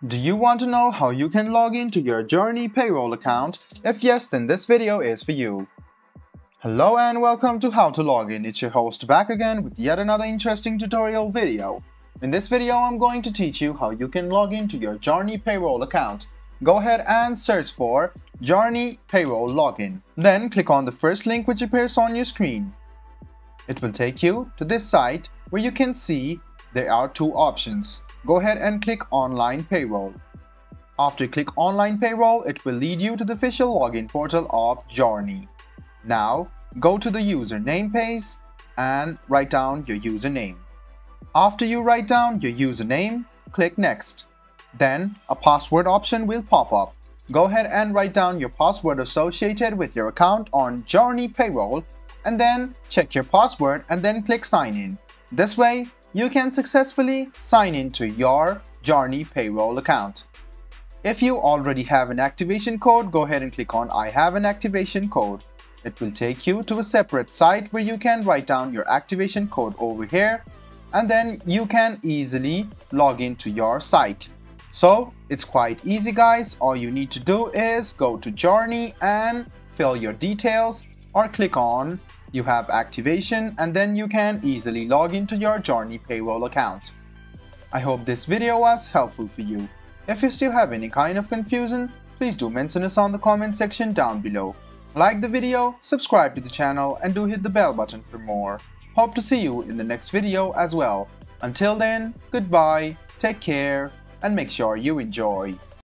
Do you want to know how you can log into your Journey Payroll account? If yes, then this video is for you. Hello and welcome to How to Log In. It's your host back again with yet another interesting tutorial video. In this video, I'm going to teach you how you can log into your Journey Payroll account. Go ahead and search for Journey Payroll Login. Then click on the first link which appears on your screen. It will take you to this site where you can see there are two options. Go ahead and click Online Payroll. After you click Online Payroll, it will lead you to the official login portal of Journey. Now, go to the username page and write down your username. After you write down your username, click Next. Then, a password option will pop up. Go ahead and write down your password associated with your account on Journey Payroll and then check your password and then click Sign In. This way, you can successfully sign into your Journey Payroll account. If you already have an activation code, go ahead and click on I have an activation code. It will take you to a separate site where you can write down your activation code over here and then you can easily log into your site. So it's quite easy guys. All you need to do is go to Journey and fill your details or click on you have activation and then you can easily log into your Journey Payroll account. I hope this video was helpful for you. If you still have any kind of confusion, please do mention us on the comment section down below. Like the video, subscribe to the channel and do hit the bell button for more. Hope to see you in the next video as well. Until then, goodbye, take care and make sure you enjoy.